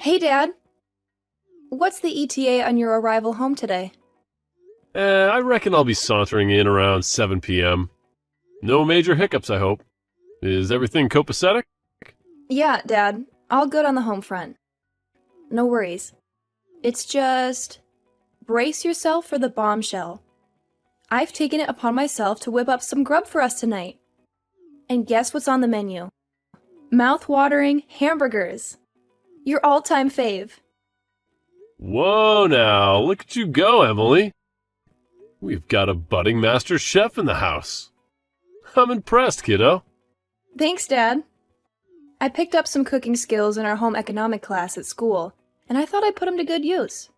Hey, Dad. What's the ETA on your arrival home today? I reckon I'll be sauntering in around 7 p.m. No major hiccups, I hope. Is everything copacetic? Yeah, Dad. All good on the home front. No worries. It's just... brace yourself for the bombshell. I've taken it upon myself to whip up some grub for us tonight. And guess what's on the menu? Mouth-watering hamburgers. Your all-time fave. Whoa now, look at you go, Emily. We've got a budding master chef in the house. I'm impressed, kiddo. Thanks, Dad. I picked up some cooking skills in our home economic class at school, and I thought I'd put them to good use.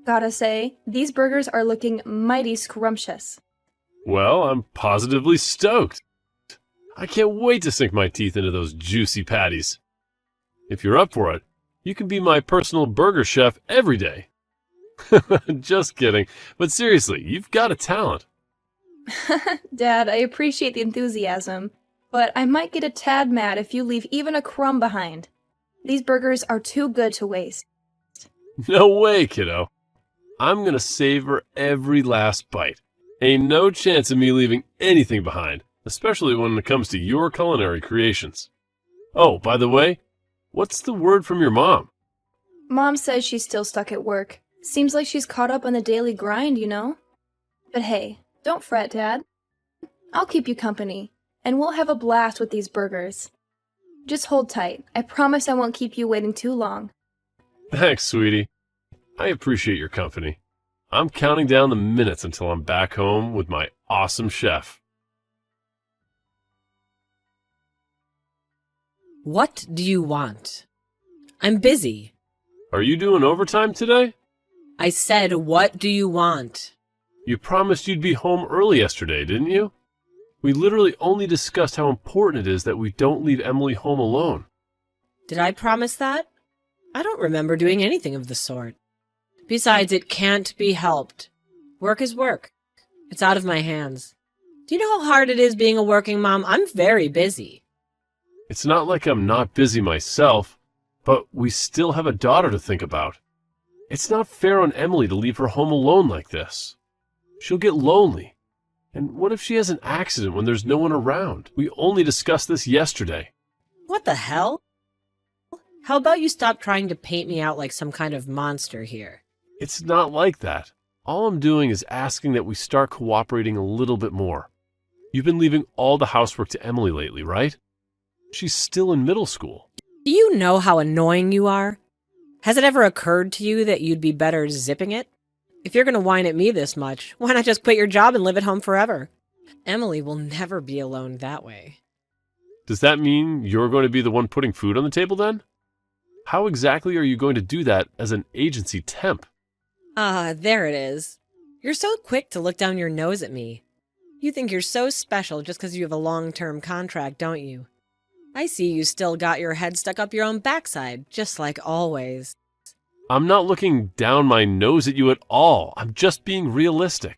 Gotta say, these burgers are looking mighty scrumptious. Well, I'm positively stoked. I can't wait to sink my teeth into those juicy patties. If you're up for it, you can be my personal burger chef every day. Just kidding. But seriously, you've got a talent. Dad, I appreciate the enthusiasm, but I might get a tad mad if you leave even a crumb behind. These burgers are too good to waste. No way, kiddo. I'm gonna savor every last bite. Ain't no chance of me leaving anything behind, especially when it comes to your culinary creations. Oh, by the way, what's the word from your mom? Mom says she's still stuck at work. Seems like she's caught up on the daily grind, you know? But hey, don't fret, Dad. I'll keep you company, and we'll have a blast with these burgers. Just hold tight. I promise I won't keep you waiting too long. Thanks, sweetie. I appreciate your company. I'm counting down the minutes until I'm back home with my awesome chef. What do you want? I'm busy. Are you doing overtime today? I said, what do you want? You promised you'd be home early yesterday, didn't you? We literally only discussed how important it is that we don't leave Emily home alone. Did I promise that? I don't remember doing anything of the sort. Besides, it can't be helped. Work is work. It's out of my hands. Do you know how hard it is being a working mom? I'm very busy. It's not like I'm not busy myself, but we still have a daughter to think about. It's not fair on Emily to leave her home alone like this. She'll get lonely. And what if she has an accident when there's no one around? We only discussed this yesterday. What the hell? How about you stop trying to paint me out like some kind of monster here? It's not like that. All I'm doing is asking that we start cooperating a little bit more. You've been leaving all the housework to Emily lately, right? She's still in middle school. Do you know how annoying you are? Has it ever occurred to you that you'd be better zipping it? If you're going to whine at me this much, why not just quit your job and live at home forever? Emily will never be alone that way. Does that mean you're going to be the one putting food on the table then? How exactly are you going to do that as an agency temp? There it is. You're so quick to look down your nose at me. You think you're so special just because you have a long-term contract, don't you? I see you still got your head stuck up your own backside, just like always. I'm not looking down my nose at you at all. I'm just being realistic.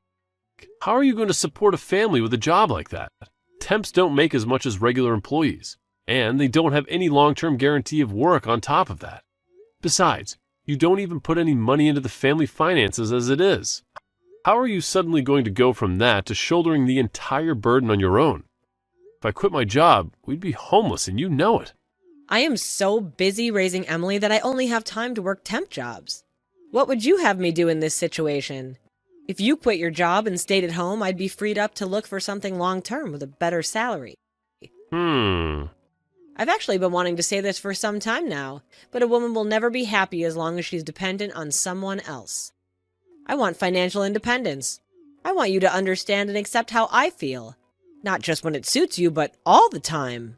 How are you going to support a family with a job like that? Temps don't make as much as regular employees, and they don't have any long-term guarantee of work on top of that. Besides, you don't even put any money into the family finances as it is. How are you suddenly going to go from that to shouldering the entire burden on your own? If I quit my job, we'd be homeless, and you know it. I am so busy raising Emily that I only have time to work temp jobs. What would you have me do in this situation? If you quit your job and stayed at home, I'd be freed up to look for something long-term with a better salary. I've actually been wanting to say this for some time now, but a woman will never be happy as long as she's dependent on someone else. I want financial independence. I want you to understand and accept how I feel. Not just when it suits you, but all the time.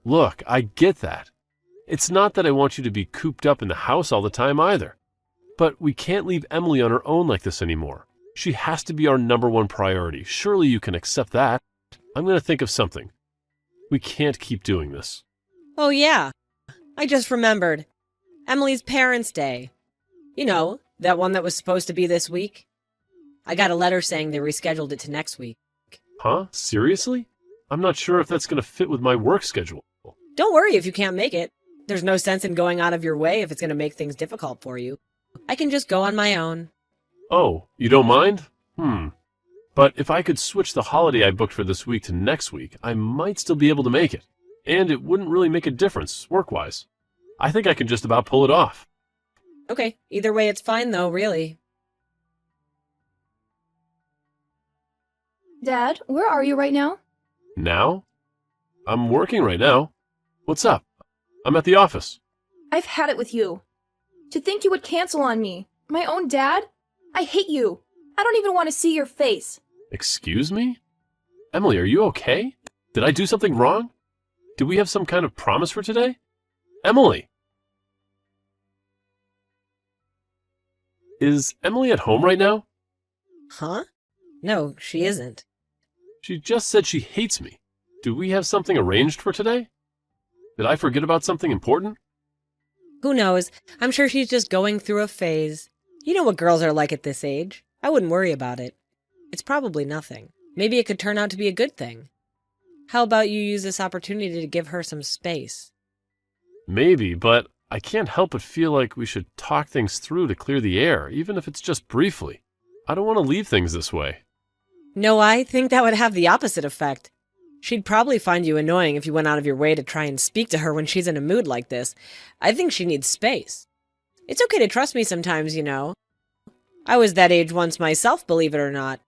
Look, I get that. It's not that I want you to be cooped up in the house all the time either. But we can't leave Emily on her own like this anymore. She has to be our #1 priority. Surely you can accept that. I'm going to think of something. We can't keep doing this. Oh yeah, I just remembered. Emily's Parents' Day. You know, that one that was supposed to be this week. I got a letter saying they rescheduled it to next week. Huh? Seriously? I'm not sure if that's going to fit with my work schedule. Don't worry if you can't make it. There's no sense in going out of your way if it's going to make things difficult for you. I can just go on my own. Oh, you don't mind? But if I could switch the holiday I booked for this week to next week, I might still be able to make it. And it wouldn't really make a difference, work-wise. I think I can just about pull it off. Okay, either way it's fine though, really. Dad, where are you right now? Now? I'm working right now. What's up? I'm at the office. I've had it with you. To think you would cancel on me. My own dad? I hate you. I don't even want to see your face. Excuse me? Emily, are you okay? Did I do something wrong? Do we have some kind of promise for today? Emily! Is Emily at home right now? Huh? No, she isn't. She just said she hates me. Do we have something arranged for today? Did I forget about something important? Who knows? I'm sure she's just going through a phase. You know what girls are like at this age. I wouldn't worry about it. It's probably nothing. Maybe it could turn out to be a good thing. How about you use this opportunity to give her some space? Maybe, but I can't help but feel like we should talk things through to clear the air, even if it's just briefly. I don't want to leave things this way. No, I think that would have the opposite effect. She'd probably find you annoying if you went out of your way to try and speak to her when she's in a mood like this. I think she needs space. It's okay to trust me sometimes, you know. I was that age once myself, believe it or not.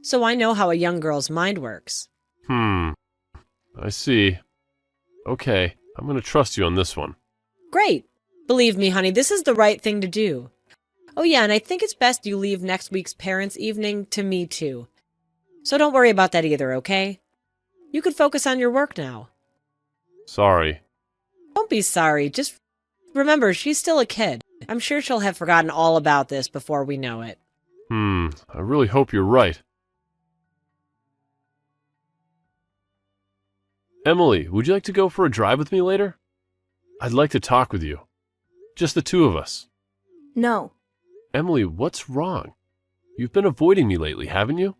So I know how a young girl's mind works. I see. Okay, I'm going to trust you on this one. Great. Believe me, honey, this is the right thing to do. Oh yeah, and I think it's best you leave next week's parents' evening to me too. So don't worry about that either, okay? You could focus on your work now. Sorry. Don't be sorry, just remember she's still a kid. I'm sure she'll have forgotten all about this before we know it. I really hope you're right. Emily, would you like to go for a drive with me later? I'd like to talk with you. Just the two of us. No. Emily, what's wrong? You've been avoiding me lately, haven't you?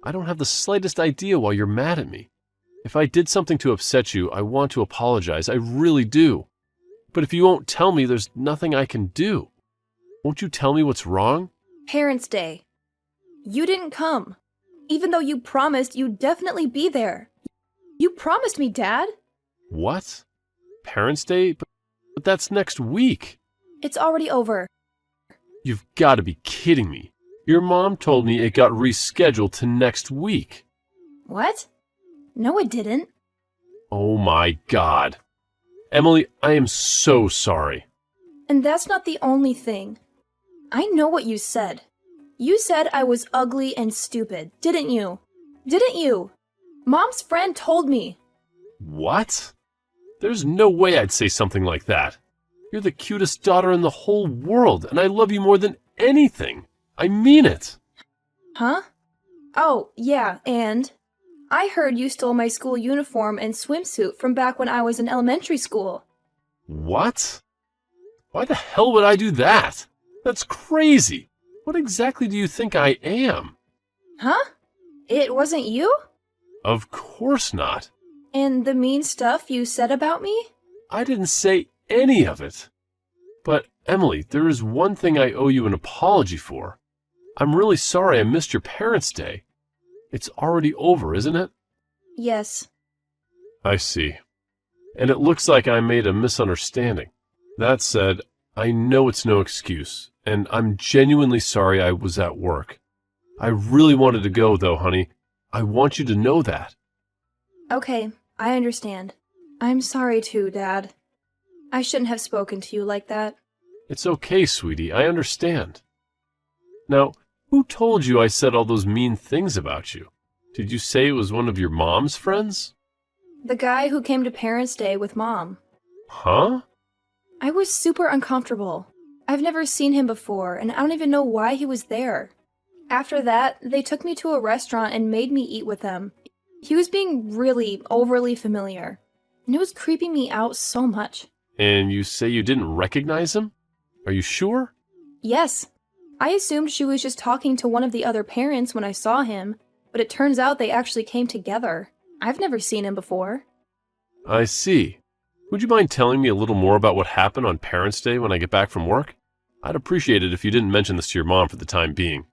I don't have the slightest idea why you're mad at me. If I did something to upset you, I want to apologize. I really do. But if you won't tell me, there's nothing I can do. Won't you tell me what's wrong? Parents' Day. You didn't come. Even though you promised you'd definitely be there. You promised me, Dad. What? Parents' Day? But that's next week. It's already over. You've got to be kidding me. Your mom told me it got rescheduled to next week. What? No, it didn't. Oh my God. Emily, I am so sorry. And that's not the only thing. I know what you said. You said I was ugly and stupid, didn't you? Didn't you? Mom's friend told me. What? There's no way I'd say something like that. You're the cutest daughter in the whole world, and I love you more than anything. I mean it. Huh? Oh, yeah, and I heard you stole my school uniform and swimsuit from back when I was in elementary school. What? Why the hell would I do that? That's crazy. What exactly do you think I am? Huh? It wasn't you? Of course not. And the mean stuff you said about me? I didn't say any of it. But, Emily, there is one thing I owe you an apology for. I'm really sorry I missed your Parents' Day. It's already over, isn't it? Yes. I see. And it looks like I made a misunderstanding. That said, I know it's no excuse, and I'm genuinely sorry I was at work. I really wanted to go, though, honey. I want you to know that. Okay, I understand. I'm sorry too, Dad. I shouldn't have spoken to you like that. It's okay, sweetie. I understand. Now, who told you I said all those mean things about you? Did you say it was one of your mom's friends? The guy who came to Parents' Day with Mom. Huh? I was super uncomfortable. I've never seen him before, and I don't even know why he was there. After that, they took me to a restaurant and made me eat with them. He was being really overly familiar, and it was creeping me out so much. And you say you didn't recognize him? Are you sure? Yes. I assumed she was just talking to one of the other parents when I saw him, but it turns out they actually came together. I've never seen him before. I see. Would you mind telling me a little more about what happened on Parents' Day when I get back from work? I'd appreciate it if you didn't mention this to your mom for the time being.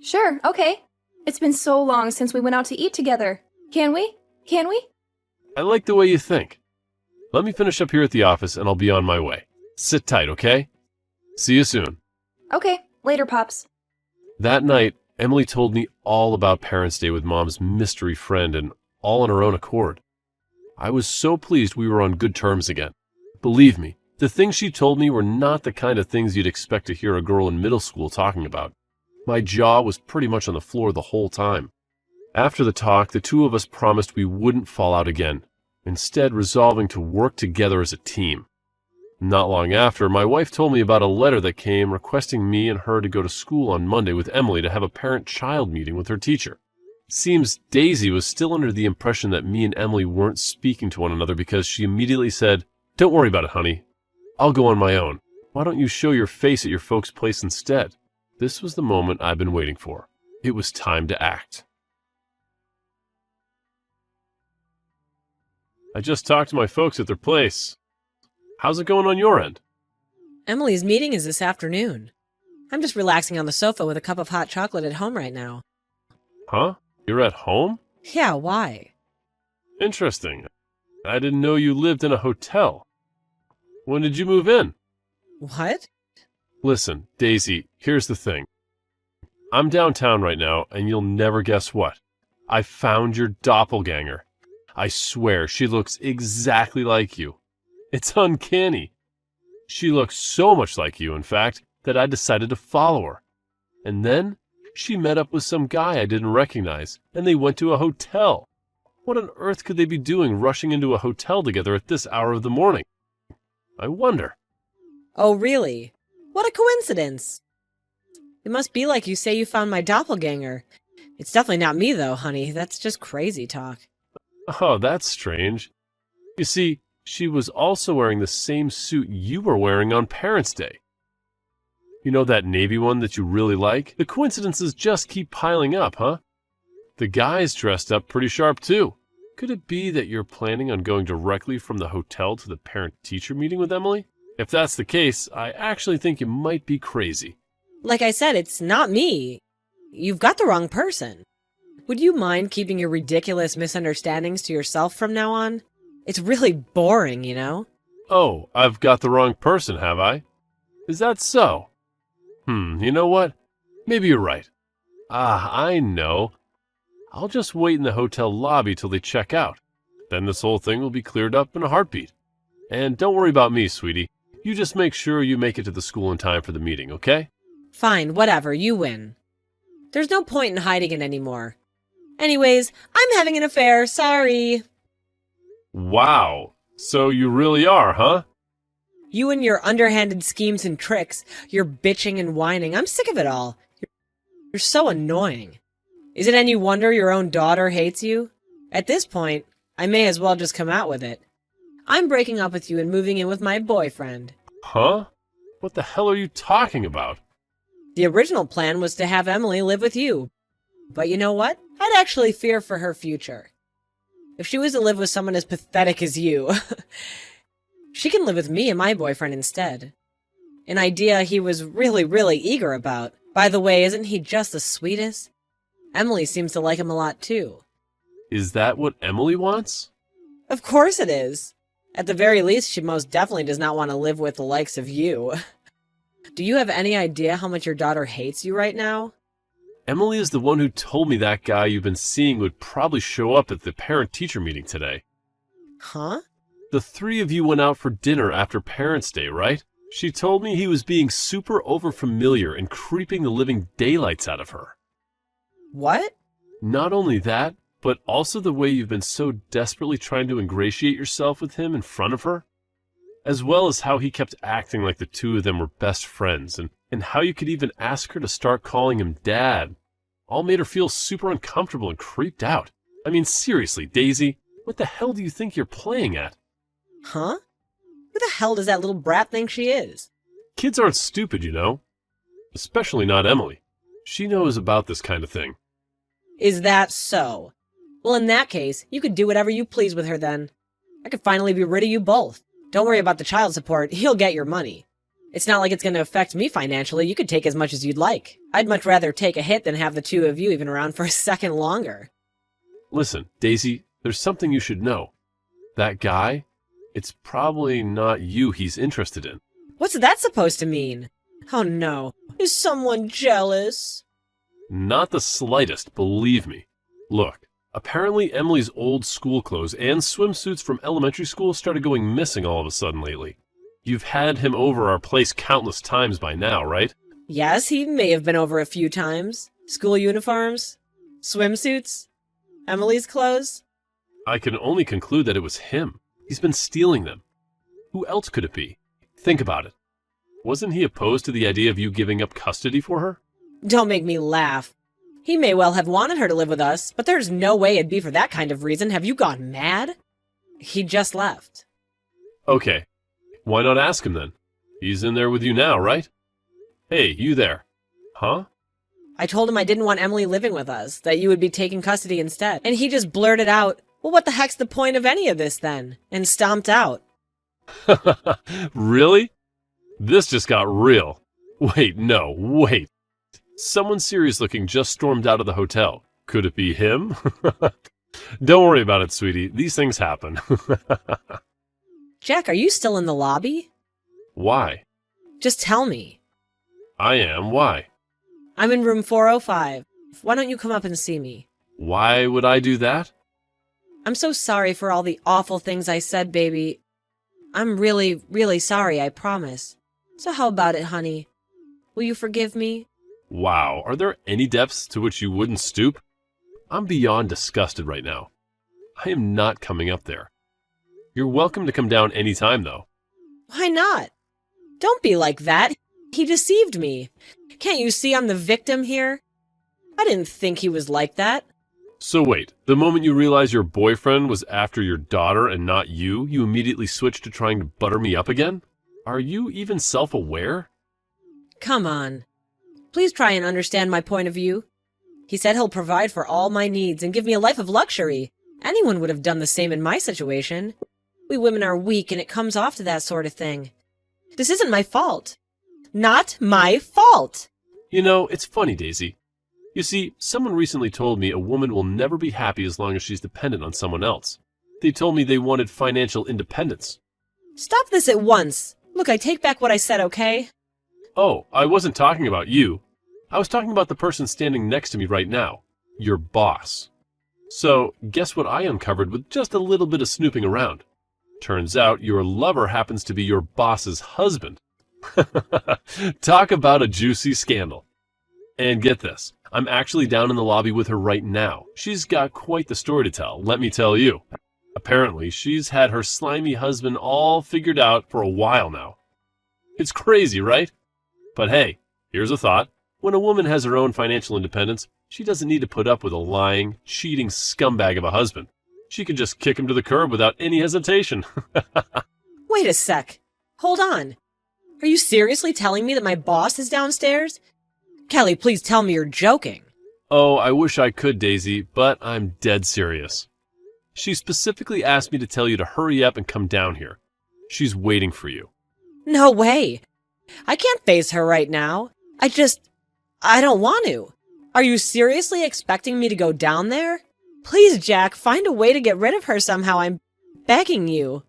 Sure, okay. It's been so long since we went out to eat together. Can we? Can we? I like the way you think. Let me finish up here at the office and I'll be on my way. Sit tight, okay? See you soon. Okay, later, Pops. That night, Emily told me all about Parents' Day with Mom's mystery friend and all on her own accord. I was so pleased we were on good terms again. Believe me, the things she told me were not the kind of things you'd expect to hear a girl in middle school talking about. My jaw was pretty much on the floor the whole time. After the talk, the two of us promised we wouldn't fall out again, instead resolving to work together as a team. Not long after, my wife told me about a letter that came requesting me and her to go to school on Monday with Emily to have a parent-child meeting with her teacher. Seems Daisy was still under the impression that me and Emily weren't speaking to one another because she immediately said, "Don't worry about it, honey. I'll go on my own. Why don't you show your face at your folks' place instead?" This was the moment I've been waiting for. It was time to act. I just talked to my folks at their place. How's it going on your end? Emily's meeting is this afternoon. I'm just relaxing on the sofa with a cup of hot chocolate at home right now. Huh? You're at home? Yeah, why? Interesting. I didn't know you lived in a hotel. When did you move in? What? Listen, Daisy, here's the thing. I'm downtown right now, and you'll never guess what. I found your doppelganger. I swear, she looks exactly like you. It's uncanny. She looks so much like you, in fact, that I decided to follow her. And then she met up with some guy I didn't recognize, and they went to a hotel. What on earth could they be doing rushing into a hotel together at this hour of the morning? I wonder. Oh, really? What a coincidence. It must be like you say you found my doppelganger. It's definitely not me, though, honey. That's just crazy talk. Oh, that's strange. You see, she was also wearing the same suit you were wearing on Parents' Day. You know that navy one that you really like? The coincidences just keep piling up, huh? The guy's dressed up pretty sharp, too. Could it be that you're planning on going directly from the hotel to the parent-teacher meeting with Emily? If that's the case, I actually think you might be crazy. Like I said, it's not me. You've got the wrong person. Would you mind keeping your ridiculous misunderstandings to yourself from now on? It's really boring, you know? Oh, I've got the wrong person, have I? Is that so? You know what? Maybe you're right. I know. I'll just wait in the hotel lobby till they check out. Then this whole thing will be cleared up in a heartbeat. And don't worry about me, sweetie. You just make sure you make it to the school in time for the meeting, okay? Fine, whatever, you win. There's no point in hiding it anymore. Anyways, I'm having an affair, sorry. Wow. So you really are, huh? You and your underhanded schemes and tricks, your bitching and whining, I'm sick of it all. You're so annoying. Is it any wonder your own daughter hates you? At this point, I may as well just come out with it. I'm breaking up with you and moving in with my boyfriend. Huh? What the hell are you talking about? The original plan was to have Emily live with you. But you know what? I'd actually fear for her future. If she was to live with someone as pathetic as you, she can live with me and my boyfriend instead. An idea he was really eager about. By the way, isn't he just the sweetest? Emily seems to like him a lot too. Is that what Emily wants? Of course it is. At the very least, she most definitely does not want to live with the likes of you. Do you have any idea how much your daughter hates you right now? Emily is the one who told me that guy you've been seeing would probably show up at the parent-teacher meeting today. Huh? The three of you went out for dinner after Parents' Day, right? She told me he was being super overfamiliar and creeping the living daylights out of her. What? Not only that, but also the way you've been so desperately trying to ingratiate yourself with him in front of her, as well as how he kept acting like the two of them were best friends, and how you could even ask her to start calling him Dad. All made her feel super uncomfortable and creeped out. I mean, seriously, Daisy, what the hell do you think you're playing at? Huh? Who the hell does that little brat think she is? Kids aren't stupid, you know. Especially not Emily. She knows about this kind of thing. Is that so? Well, in that case, you could do whatever you please with her then. I could finally be rid of you both. Don't worry about the child support. He'll get your money. It's not like it's going to affect me financially. You could take as much as you'd like. I'd much rather take a hit than have the two of you even around for a second longer. Listen, Daisy, there's something you should know. That guy, it's probably not you he's interested in. What's that supposed to mean? Oh no. Is someone jealous? Not the slightest, believe me. Look, apparently Emily's old school clothes and swimsuits from elementary school started going missing all of a sudden lately. You've had him over our place countless times by now, right? Yes, he may have been over a few times. School uniforms, swimsuits, Emily's clothes. I can only conclude that it was him. He's been stealing them. Who else could it be? Think about it. Wasn't he opposed to the idea of you giving up custody for her? Don't make me laugh. He may well have wanted her to live with us, but there's no way it'd be for that kind of reason. Have you gone mad? He just left. Okay. Why not ask him then? He's in there with you now, right? Hey, you there. Huh? I told him I didn't want Emily living with us, that you would be taking custody instead. And he just blurted out, well, what the heck's the point of any of this then? And stomped out. Really? This just got real. Wait. Someone serious looking just stormed out of the hotel. Could it be him? Don't worry about it, sweetie. These things happen. Jack, are you still in the lobby? Why? Just tell me. I am. Why? I'm in room 405. Why don't you come up and see me? Why would I do that? I'm so sorry for all the awful things I said, baby. I'm really, really sorry, I promise. So how about it, honey? Will you forgive me? Wow, are there any depths to which you wouldn't stoop? I'm beyond disgusted right now. I am not coming up there. You're welcome to come down any time, though. Why not? Don't be like that. He deceived me. Can't you see I'm the victim here? I didn't think he was like that. So wait, the moment you realized your boyfriend was after your daughter and not you, you immediately switched to trying to butter me up again? Are you even self-aware? Come on. Please try and understand my point of view. He said he'll provide for all my needs and give me a life of luxury. Anyone would have done the same in my situation. We women are weak and it comes off to that sort of thing. This isn't my fault. Not my fault! You know, it's funny, Daisy. You see, someone recently told me a woman will never be happy as long as she's dependent on someone else. They told me they wanted financial independence. Stop this at once. Look, I take back what I said, okay? Oh, I wasn't talking about you. I was talking about the person standing next to me right now. Your boss. So, guess what I uncovered with just a little bit of snooping around? Turns out your lover happens to be your boss's husband. Talk about a juicy scandal. And get this, I'm actually down in the lobby with her right now. She's got quite the story to tell, let me tell you. Apparently, she's had her slimy husband all figured out for a while now. It's crazy, right? But hey, here's a thought. When a woman has her own financial independence, she doesn't need to put up with a lying, cheating scumbag of a husband. She can just kick him to the curb without any hesitation. Wait a sec. Hold on. Are you seriously telling me that my boss is downstairs? Kelly, please tell me you're joking. Oh, I wish I could, Daisy, but I'm dead serious. She specifically asked me to tell you to hurry up and come down here. She's waiting for you. No way. I can't face her right now. I don't want to. Are you seriously expecting me to go down there? Please, Jack, find a way to get rid of her somehow. I'm begging you.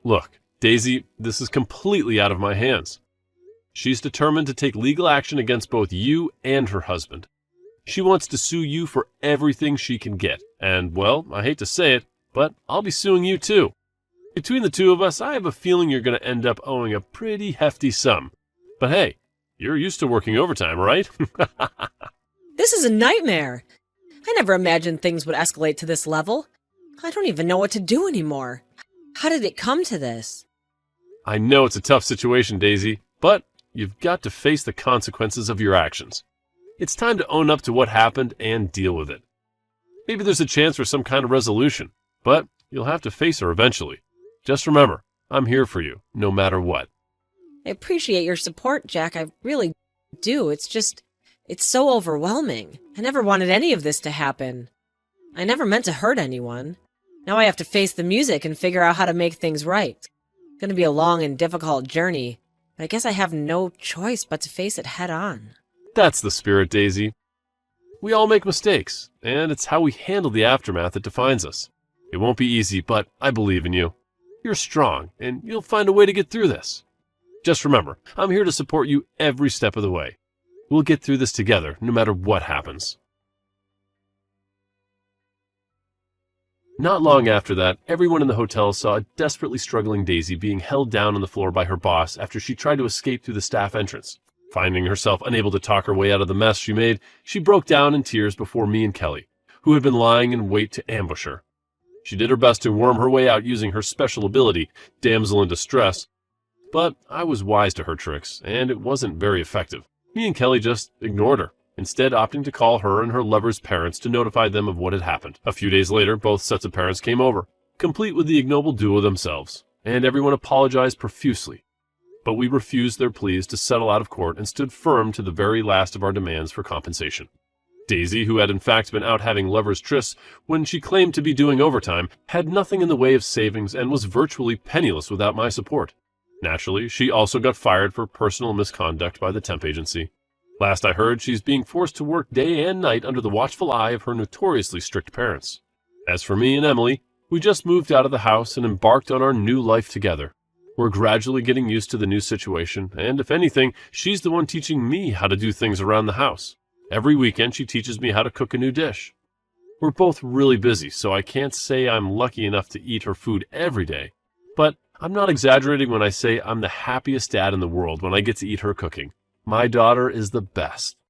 Look, Daisy, this is completely out of my hands. She's determined to take legal action against both you and her husband. She wants to sue you for everything she can get. And, well, I hate to say it, but I'll be suing you too. Between the two of us, I have a feeling you're going to end up owing a pretty hefty sum. But hey, you're used to working overtime, right? This is a nightmare. I never imagined things would escalate to this level. I don't even know what to do anymore. How did it come to this? I know it's a tough situation, Daisy, but you've got to face the consequences of your actions. It's time to own up to what happened and deal with it. Maybe there's a chance for some kind of resolution, but you'll have to face her eventually. Just remember, I'm here for you, no matter what. I appreciate your support, Jack. I really do. It's so overwhelming. I never wanted any of this to happen. I never meant to hurt anyone. Now I have to face the music and figure out how to make things right. It's going to be a long and difficult journey, but I guess I have no choice but to face it head on. That's the spirit, Daisy. We all make mistakes, and it's how we handle the aftermath that defines us. It won't be easy, but I believe in you. You're strong, and you'll find a way to get through this. Just remember, I'm here to support you every step of the way. We'll get through this together, no matter what happens. Not long after that, everyone in the hotel saw a desperately struggling Daisy being held down on the floor by her boss after she tried to escape through the staff entrance. Finding herself unable to talk her way out of the mess she made, she broke down in tears before me and Kelly, who had been lying in wait to ambush her. She did her best to worm her way out using her special ability, Damsel in Distress, but I was wise to her tricks, and it wasn't very effective. Me and Kelly just ignored her, instead opting to call her and her lover's parents to notify them of what had happened. A few days later, both sets of parents came over, complete with the ignoble duo themselves, and everyone apologized profusely. But we refused their pleas to settle out of court and stood firm to the very last of our demands for compensation. Daisy, who had in fact been out having lovers' trysts when she claimed to be doing overtime, had nothing in the way of savings and was virtually penniless without my support. Naturally, she also got fired for personal misconduct by the temp agency. Last I heard, she's being forced to work day and night under the watchful eye of her notoriously strict parents. As for me and Emily, we just moved out of the house and embarked on our new life together. We're gradually getting used to the new situation, and if anything, she's the one teaching me how to do things around the house. Every weekend, she teaches me how to cook a new dish. We're both really busy, so I can't say I'm lucky enough to eat her food every day. But I'm not exaggerating when I say I'm the happiest dad in the world when I get to eat her cooking. My daughter is the best.